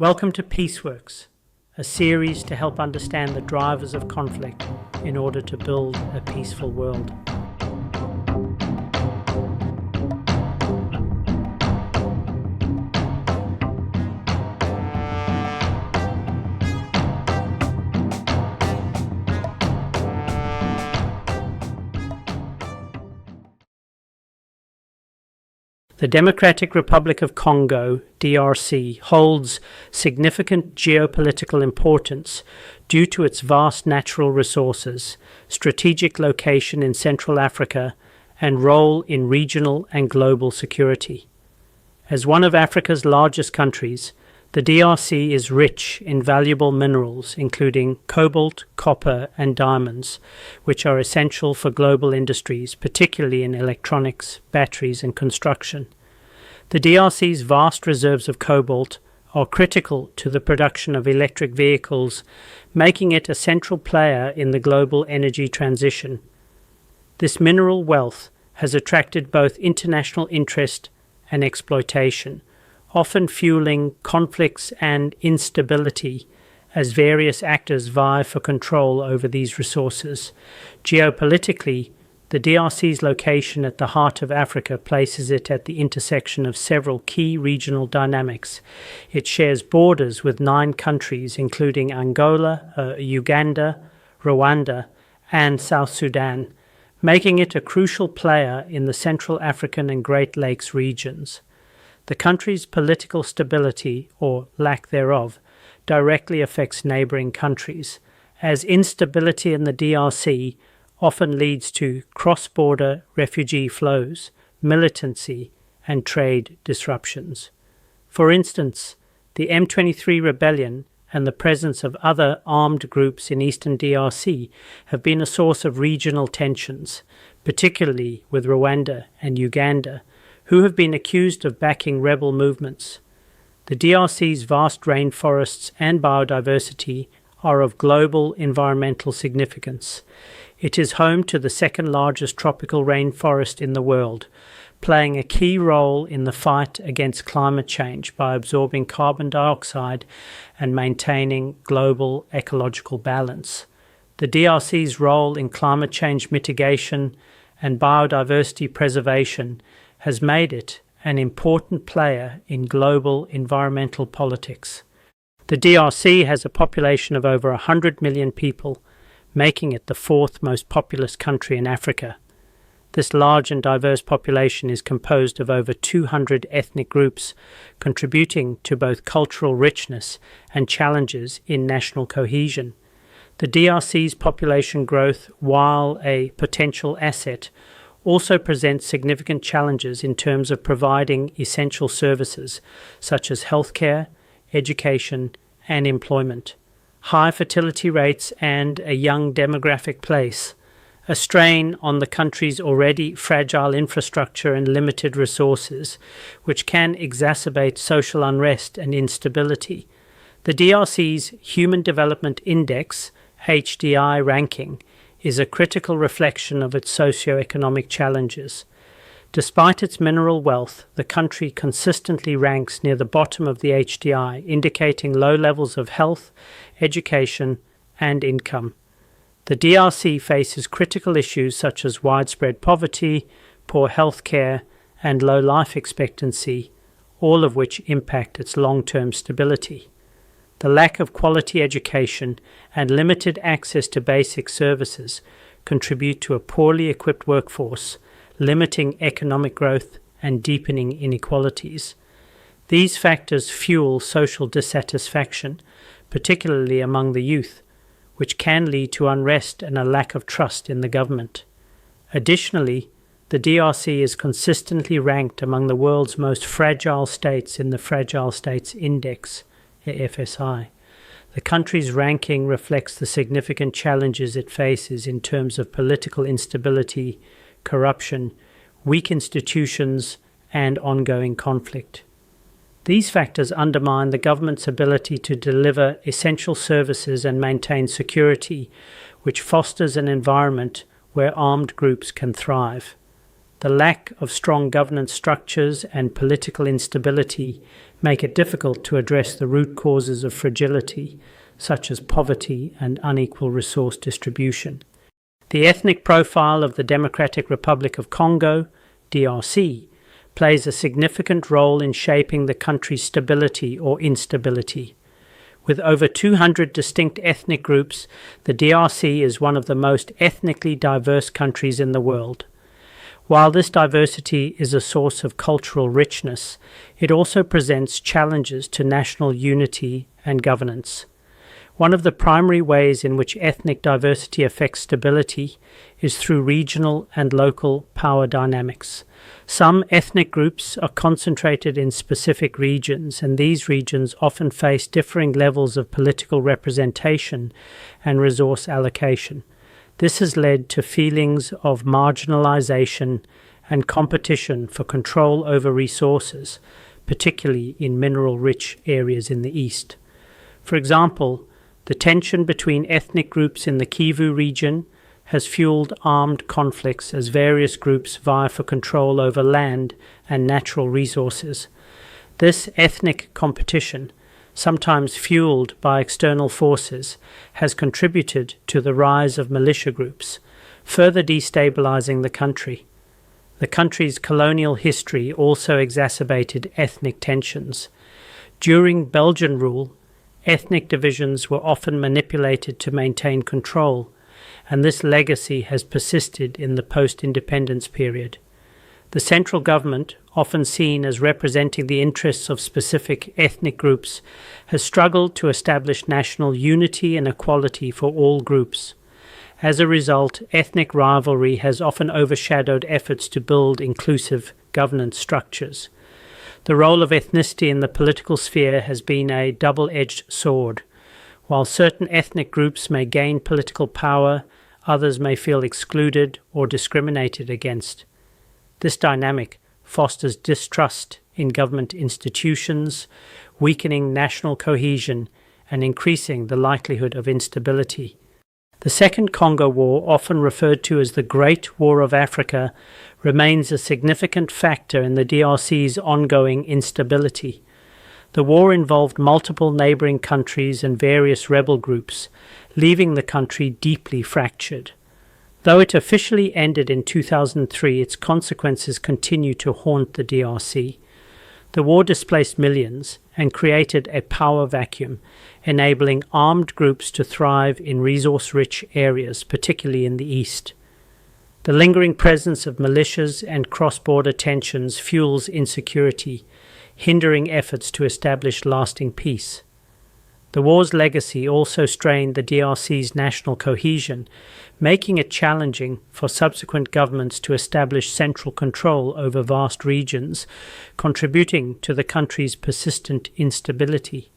Welcome to Peaceworks, a series to help understand the drivers of conflict in order to build a peaceful world. The Democratic Republic of Congo, DRC, holds significant geopolitical importance due to its vast natural resources, strategic location in Central Africa, and role in regional and global security. As one of Africa's largest countries, the DRC is rich in valuable minerals, including cobalt, copper, and diamonds, which are essential for global industries, particularly in electronics, batteries, and construction. The DRC's vast reserves of cobalt are critical to the production of electric vehicles, making it a central player in the global energy transition. This mineral wealth has attracted both international interest and exploitation, often fueling conflicts and instability as various actors vie for control over these resources. Geopolitically, the DRC's location at the heart of Africa places it at the intersection of several key regional dynamics. It shares borders with 9 countries, including Angola, Uganda, Rwanda, and South Sudan, making it a crucial player in the Central African and Great Lakes regions. The country's political stability, or lack thereof, directly affects neighboring countries, as instability in the DRC often leads to cross-border refugee flows, militancy, and trade disruptions. For instance, the M23 rebellion and the presence of other armed groups in eastern DRC have been a source of regional tensions, particularly with Rwanda and Uganda, who have been accused of backing rebel movements. The DRC's vast rainforests and biodiversity are of global environmental significance. It is home to the second largest tropical rainforest in the world, playing a key role in the fight against climate change by absorbing carbon dioxide and maintaining global ecological balance. The DRC's role in climate change mitigation and biodiversity preservation has made it an important player in global environmental politics. The DRC has a population of over 100 million people, making it the 4th most populous country in Africa. This large and diverse population is composed of over 200 ethnic groups, contributing to both cultural richness and challenges in national cohesion. The DRC's population growth, while a potential asset, also presents significant challenges in terms of providing essential services such as healthcare, education, and employment. High fertility rates and a young demographic place, a strain on the country's already fragile infrastructure and limited resources, which can exacerbate social unrest and instability. The DRC's Human Development Index, HDI ranking, is a critical reflection of its socio-economic challenges. Despite its mineral wealth, the country consistently ranks near the bottom of the HDI, indicating low levels of health, education, and income. The DRC faces critical issues such as widespread poverty, poor health care, and low life expectancy, all of which impact its long-term stability. The lack of quality education and limited access to basic services contribute to a poorly equipped workforce, limiting economic growth and deepening inequalities. These factors fuel social dissatisfaction, particularly among the youth, which can lead to unrest and a lack of trust in the government. Additionally, the DRC is consistently ranked among the world's most fragile states in the Fragile States Index, FSI. The country's ranking reflects the significant challenges it faces in terms of political instability, corruption, weak institutions, and ongoing conflict. These factors undermine the government's ability to deliver essential services and maintain security, which fosters an environment where armed groups can thrive. The lack of strong governance structures and political instability make it difficult to address the root causes of fragility, such as poverty and unequal resource distribution. The ethnic profile of the Democratic Republic of Congo, DRC, plays a significant role in shaping the country's stability or instability. With over 200 distinct ethnic groups, the DRC is one of the most ethnically diverse countries in the world. While this diversity is a source of cultural richness, it also presents challenges to national unity and governance. One of the primary ways in which ethnic diversity affects stability is through regional and local power dynamics. Some ethnic groups are concentrated in specific regions, and these regions often face differing levels of political representation and resource allocation. This has led to feelings of marginalization and competition for control over resources, particularly in mineral-rich areas in the east. For example, the tension between ethnic groups in the Kivu region has fueled armed conflicts as various groups vie for control over land and natural resources. This ethnic competition, sometimes fueled by external forces, has contributed to the rise of militia groups, further destabilizing the country. The country's colonial history also exacerbated ethnic tensions. During Belgian rule, ethnic divisions were often manipulated to maintain control, and this legacy has persisted in the post-independence period. The central government, often seen as representing the interests of specific ethnic groups, has struggled to establish national unity and equality for all groups. As a result, ethnic rivalry has often overshadowed efforts to build inclusive governance structures. The role of ethnicity in the political sphere has been a double-edged sword. While certain ethnic groups may gain political power, others may feel excluded or discriminated against. This dynamic fosters distrust in government institutions, weakening national cohesion and increasing the likelihood of instability. The Second Congo War, often referred to as the Great War of Africa, remains a significant factor in the DRC's ongoing instability. The war involved multiple neighboring countries and various rebel groups, leaving the country deeply fractured. Though it officially ended in 2003, its consequences continue to haunt the DRC. The war displaced millions and created a power vacuum, enabling armed groups to thrive in resource-rich areas, particularly in the east. The lingering presence of militias and cross-border tensions fuels insecurity, hindering efforts to establish lasting peace. The war's legacy also strained the DRC's national cohesion, making it challenging for subsequent governments to establish central control over vast regions, contributing to the country's persistent instability.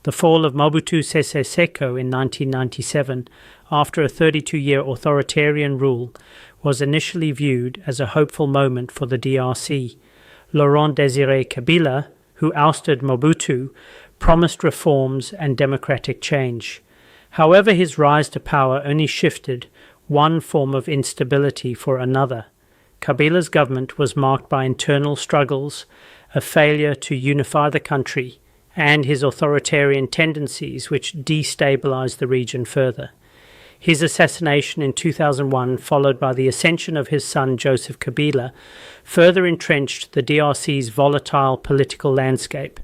The fall of Mobutu Sese Seko in 1997, after a 32-year authoritarian rule, was initially viewed as a hopeful moment for the DRC. Laurent Désiré Kabila, who ousted Mobutu, promised reforms and democratic change. However, his rise to power only shifted one form of instability for another. Kabila's government was marked by internal struggles, a failure to unify the country, and his authoritarian tendencies, which destabilized the region further. His assassination in 2001, followed by the ascension of his son Joseph Kabila, further entrenched the DRC's volatile political landscape.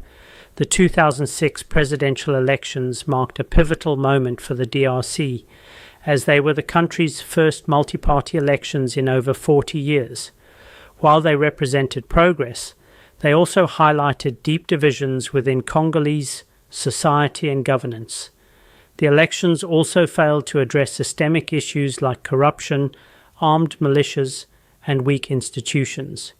The 2006 presidential elections marked a pivotal moment for the DRC, as they were the country's first multi-party elections in over 40 years. While they represented progress, they also highlighted deep divisions within Congolese society and governance. The elections also failed to address systemic issues like corruption, armed militias, and weak institutions.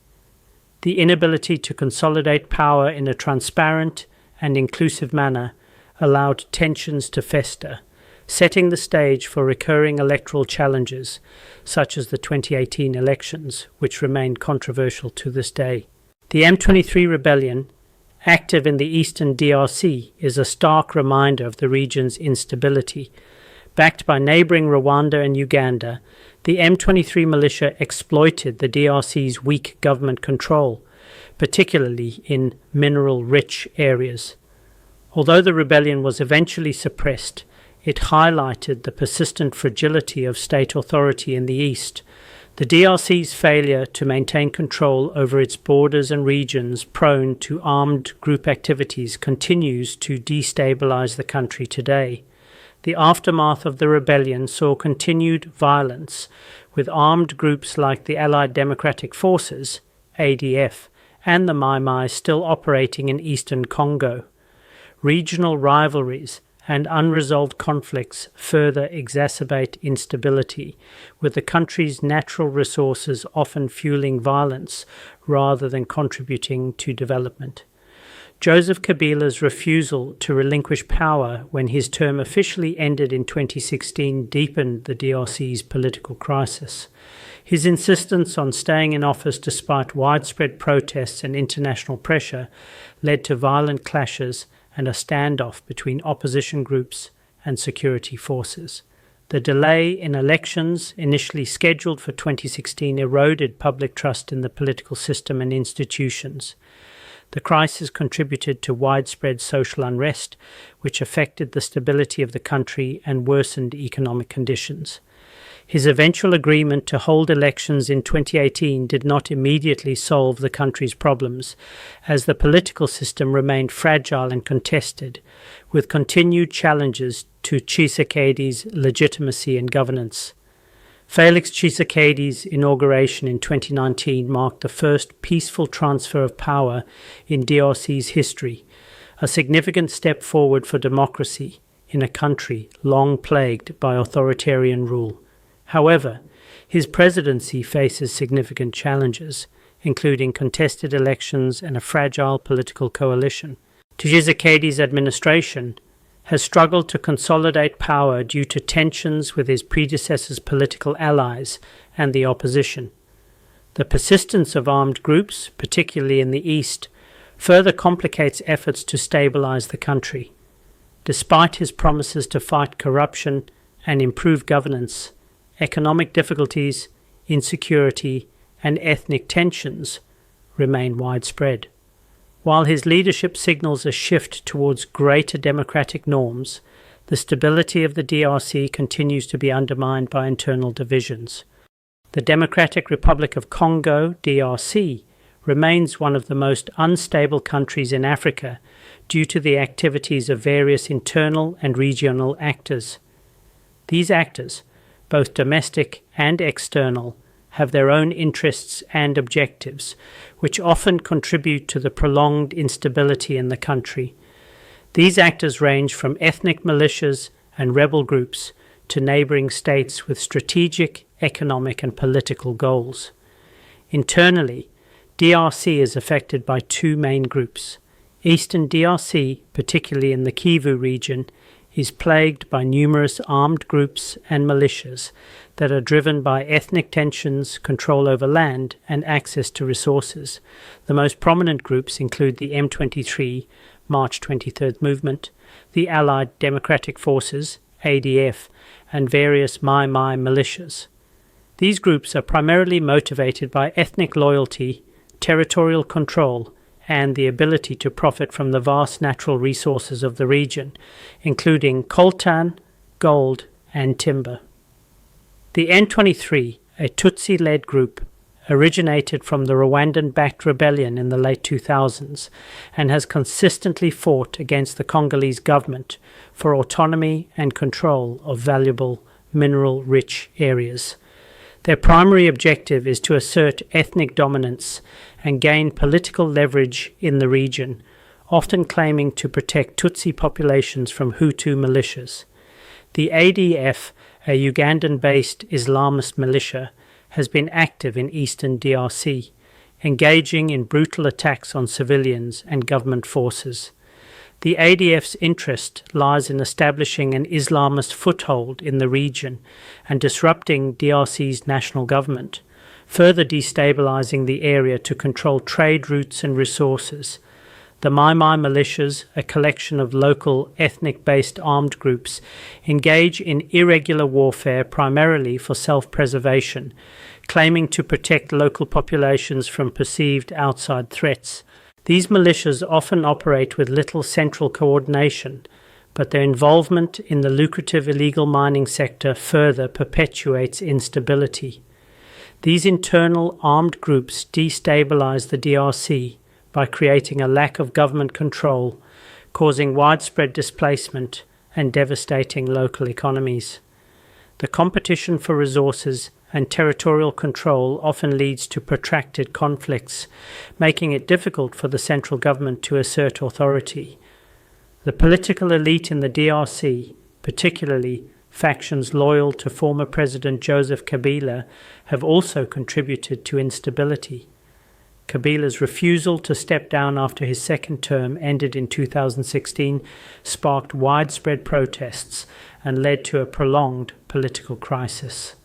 The inability to consolidate power in a transparent and inclusive manner allowed tensions to fester, setting the stage for recurring electoral challenges, such as the 2018 elections, which remain controversial to this day. The M23 rebellion, active in the eastern DRC, is a stark reminder of the region's instability. Backed by neighboring Rwanda and Uganda, The M23 militia exploited the DRC's weak government control, particularly in mineral-rich areas. Although the rebellion was eventually suppressed, it highlighted the persistent fragility of state authority in the east. The DRC's failure to maintain control over its borders and regions prone to armed group activities continues to destabilize the country today. The aftermath of the rebellion saw continued violence, with armed groups like the Allied Democratic Forces, ADF, and the Mai Mai still operating in eastern Congo. Regional rivalries and unresolved conflicts further exacerbate instability, with the country's natural resources often fueling violence rather than contributing to development. Joseph Kabila's refusal to relinquish power when his term officially ended in 2016 deepened the DRC's political crisis. His insistence on staying in office despite widespread protests and international pressure led to violent clashes and a standoff between opposition groups and security forces. The delay in elections, initially scheduled for 2016, eroded public trust in the political system and institutions. The crisis contributed to widespread social unrest, which affected the stability of the country and worsened economic conditions. His eventual agreement to hold elections in 2018 did not immediately solve the country's problems, as the political system remained fragile and contested, with continued challenges to Tshisekedi's legitimacy and governance. Felix Tshisekedi's inauguration in 2019 marked the first peaceful transfer of power in DRC's history, a significant step forward for democracy in a country long plagued by authoritarian rule. However, his presidency faces significant challenges, including contested elections and a fragile political coalition. Tshisekedi's administration has struggled to consolidate power due to tensions with his predecessor's political allies and the opposition. The persistence of armed groups, particularly in the east, further complicates efforts to stabilize the country. Despite his promises to fight corruption and improve governance, economic difficulties, insecurity, and ethnic tensions remain widespread. While his leadership signals a shift towards greater democratic norms, the stability of the DRC continues to be undermined by internal divisions. The Democratic Republic of Congo, DRC, remains one of the most unstable countries in Africa due to the activities of various internal and regional actors. These actors, both domestic and external, have their own interests and objectives, which often contribute to the prolonged instability in the country. These actors range from ethnic militias and rebel groups to neighboring states with strategic, economic, and political goals. Internally, DRC is affected by two main groups. Eastern DRC, particularly in the Kivu region, is plagued by numerous armed groups and militias that are driven by ethnic tensions, control over land, and access to resources. The most prominent groups include the M23 March 23rd movement, the Allied Democratic Forces, ADF, and various Mai Mai militias. These groups are primarily motivated by ethnic loyalty, territorial control, and the ability to profit from the vast natural resources of the region, including coltan, gold, and timber. The M23, a Tutsi-led group, originated from the Rwandan-backed rebellion in the late 2000s and has consistently fought against the Congolese government for autonomy and control of valuable mineral-rich areas. Their primary objective is to assert ethnic dominance and gain political leverage in the region, often claiming to protect Tutsi populations from Hutu militias. The ADF, a Ugandan-based Islamist militia, has been active in eastern DRC, engaging in brutal attacks on civilians and government forces. The ADF's interest lies in establishing an Islamist foothold in the region and disrupting DRC's national government, further destabilizing the area to control trade routes and resources. The Mai Mai militias, a collection of local ethnic-based armed groups, engage in irregular warfare primarily for self-preservation, claiming to protect local populations from perceived outside threats. These militias often operate with little central coordination, but their involvement in the lucrative illegal mining sector further perpetuates instability. These internal armed groups destabilize the DRC by creating a lack of government control, causing widespread displacement and devastating local economies. The competition for resources and territorial control often leads to protracted conflicts, making it difficult for the central government to assert authority. The political elite in the DRC, particularly factions loyal to former President Joseph Kabila, have also contributed to instability. Kabila's refusal to step down after his second term ended in 2016 sparked widespread protests and led to a prolonged political crisis.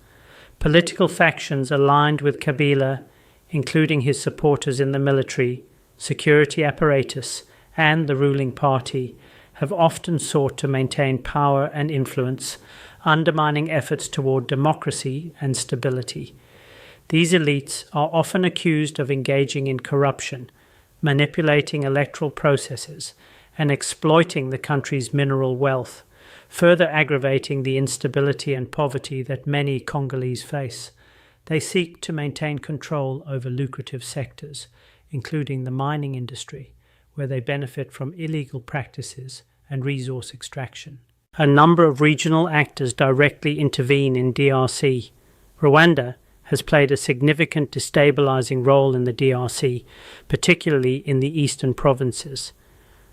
Political factions aligned with Kabila, including his supporters in the military, security apparatus, and the ruling party, have often sought to maintain power and influence, undermining efforts toward democracy and stability. These elites are often accused of engaging in corruption, manipulating electoral processes, and exploiting the country's mineral wealth, further aggravating the instability and poverty that many Congolese face. They seek to maintain control over lucrative sectors, including the mining industry, where they benefit from illegal practices and resource extraction. A number of regional actors directly intervene in DRC. Rwanda has played a significant destabilizing role in the DRC, particularly in the eastern provinces.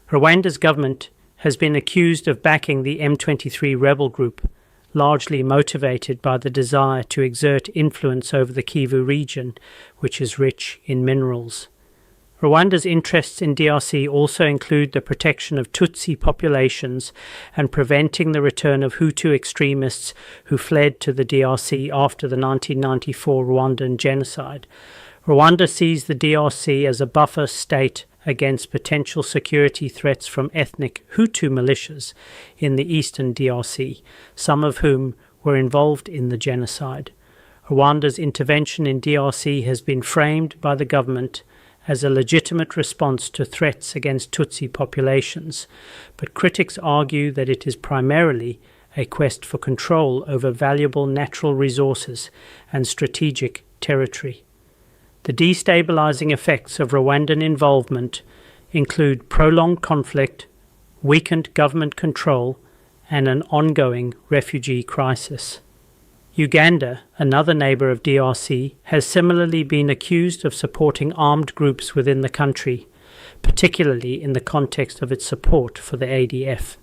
Rwanda's government has been accused of backing the M23 rebel group, largely motivated by the desire to exert influence over the Kivu region, which is rich in minerals. Rwanda's interests in DRC also include the protection of Tutsi populations and preventing the return of Hutu extremists who fled to the DRC after the 1994 Rwandan genocide. Rwanda sees the DRC as a buffer state against potential security threats from ethnic Hutu militias in the eastern DRC, some of whom were involved in the genocide. Rwanda's intervention in DRC has been framed by the government as a legitimate response to threats against Tutsi populations, but critics argue that it is primarily a quest for control over valuable natural resources and strategic territory. The destabilizing effects of Rwandan involvement include prolonged conflict, weakened government control, and an ongoing refugee crisis. Uganda, another neighbor of DRC, has similarly been accused of supporting armed groups within the country, particularly in the context of its support for the ADF.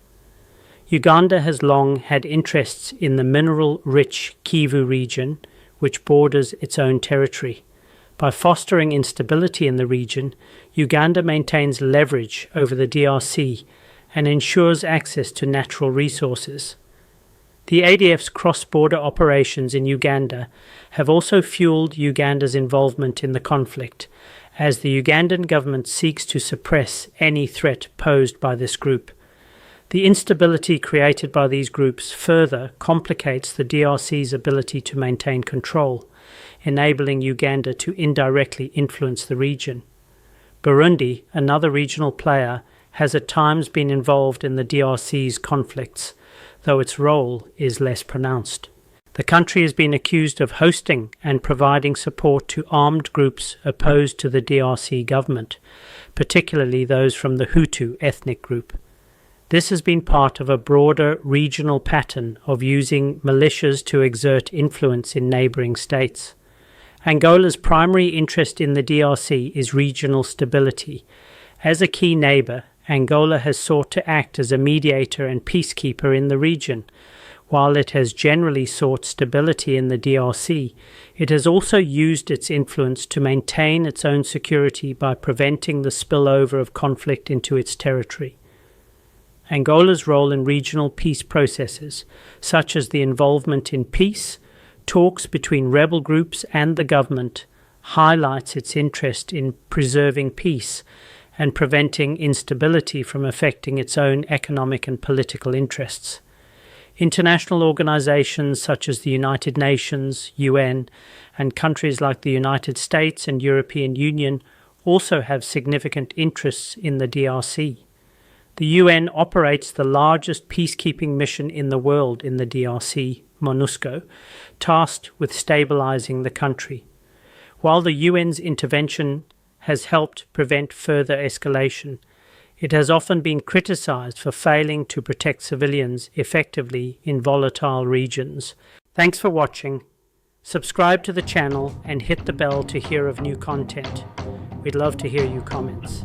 Uganda has long had interests in the mineral-rich Kivu region, which borders its own territory. By fostering instability in the region, Uganda maintains leverage over the DRC and ensures access to natural resources. The ADF's cross-border operations in Uganda have also fueled Uganda's involvement in the conflict, as the Ugandan government seeks to suppress any threat posed by this group. The instability created by these groups further complicates the DRC's ability to maintain control, enabling Uganda to indirectly influence the region. Burundi, another regional player, has at times been involved in the DRC's conflicts, though its role is less pronounced. The country has been accused of hosting and providing support to armed groups opposed to the DRC government, particularly those from the Hutu ethnic group. This has been part of a broader regional pattern of using militias to exert influence in neighboring states. Angola's primary interest in the DRC is regional stability. As a key neighbor, Angola has sought to act as a mediator and peacekeeper in the region. While it has generally sought stability in the DRC, it has also used its influence to maintain its own security by preventing the spillover of conflict into its territory. Angola's role in regional peace processes, such as the involvement in peace talks between rebel groups and the government, highlights its interest in preserving peace and preventing instability from affecting its own economic and political interests. International organizations such as the United Nations, UN, and countries like the United States and European Union also have significant interests in the DRC. The UN operates the largest peacekeeping mission in the world in the DRC, MONUSCO, tasked with stabilizing the country. While the UN's intervention has helped prevent further escalation, it has often been criticized for failing to protect civilians effectively in volatile regions. Thanks for watching. Subscribe to the channel and hit the bell to hear of new content. We'd love to hear your comments.